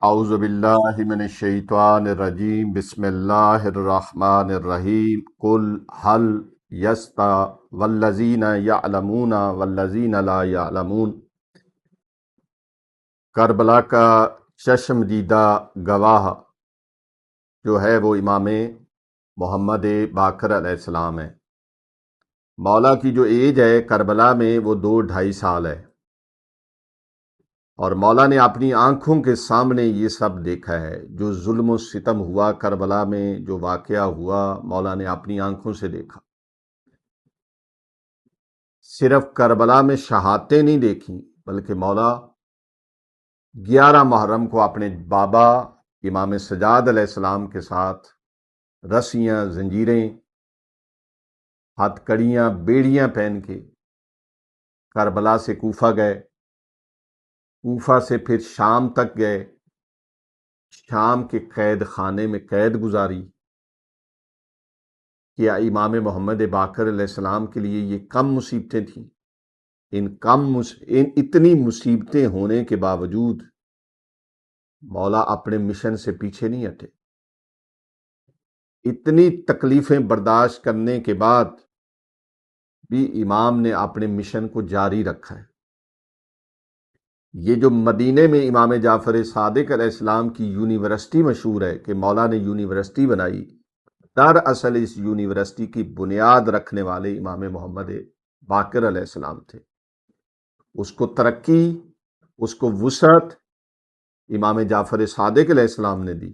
اعوذ باللہ من الشیطان الرجیم بسم اللہ الرحمن الرحیم قل هل یستوی والذین یعلمون والذین لا یعلمون۔ کربلا کا چشم دیدہ گواہ جو ہے وہ امام محمد باقر علیہ السلام ہے۔ مولا کی جو ایج ہے کربلا میں وہ 2-2.5 سال ہے، اور مولا نے اپنی آنکھوں کے سامنے یہ سب دیکھا ہے۔ جو ظلم و ستم ہوا کربلا میں، جو واقعہ ہوا، مولا نے اپنی آنکھوں سے دیکھا۔ صرف کربلا میں شہادتیں نہیں دیکھیں، بلکہ مولا 11 محرم کو اپنے بابا امام سجاد علیہ السلام کے ساتھ رسیاں، زنجیریں، ہتھ کڑیاں، بیڑیاں پہن کے کربلا سے کوفہ گئے، کوفہ سے پھر شام تک گئے، شام کے قید خانے میں قید گزاری۔ کیا امام محمد باقر علیہ السلام کے لیے یہ کم مصیبتیں تھیں؟ اتنی مصیبتیں ہونے کے باوجود مولا اپنے مشن سے پیچھے نہیں ہٹے۔ اتنی تکلیفیں برداشت کرنے کے بعد بھی امام نے اپنے مشن کو جاری رکھا ہے۔ یہ جو مدینے میں امام جعفر صادق علیہ السلام کی یونیورسٹی مشہور ہے کہ مولا نے یونیورسٹی بنائی، دراصل اس یونیورسٹی کی بنیاد رکھنے والے امام محمد باقر علیہ السلام تھے۔ اس کو ترقی، اس کو وسعت امام جعفر صادق علیہ السلام نے دی،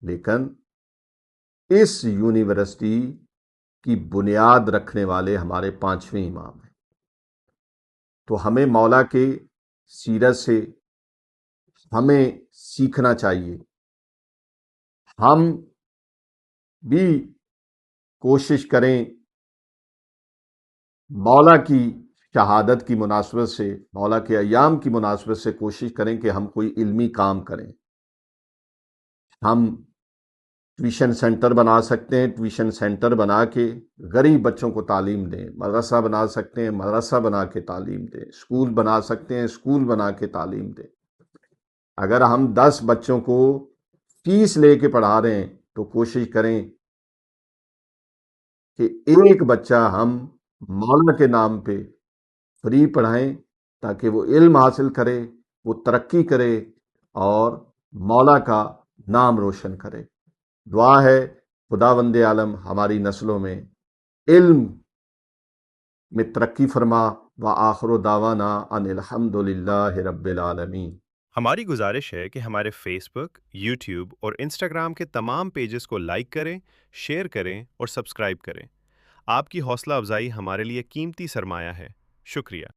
لیکن اس یونیورسٹی کی بنیاد رکھنے والے ہمارے 5ویں امام ہیں۔ تو ہمیں مولا کے سیرت سے ہمیں سیکھنا چاہیے۔ ہم بھی کوشش کریں، مولا کی شہادت کی مناسبت سے، مولا کے ایام کی مناسبت سے کوشش کریں کہ ہم کوئی علمی کام کریں۔ ہم ٹیوشن سینٹر بنا سکتے ہیں، ٹیوشن سینٹر بنا کے غریب بچوں کو تعلیم دیں۔ مدرسہ بنا سکتے ہیں، مدرسہ بنا کے تعلیم دیں۔ اسکول بنا سکتے ہیں، اسکول بنا کے تعلیم دیں۔ اگر ہم 10 بچوں کو فیس لے کے پڑھا رہے ہیں تو کوشش کریں کہ ایک بچہ ہم مولا کے نام پہ فری پڑھائیں، تاکہ وہ علم حاصل کرے، وہ ترقی کرے اور مولا کا نام روشن کرے۔ دعا ہے خداوند عالم ہماری نسلوں میں علم میں ترقی فرما۔ وآخر دعوانا ان الحمد للہ رب العالمین۔ ہماری گزارش ہے کہ ہمارے فیس بک، یوٹیوب اور انسٹاگرام کے تمام پیجز کو لائک کریں، شیئر کریں اور سبسکرائب کریں۔ آپ کی حوصلہ افزائی ہمارے لیے قیمتی سرمایہ ہے۔ شکریہ۔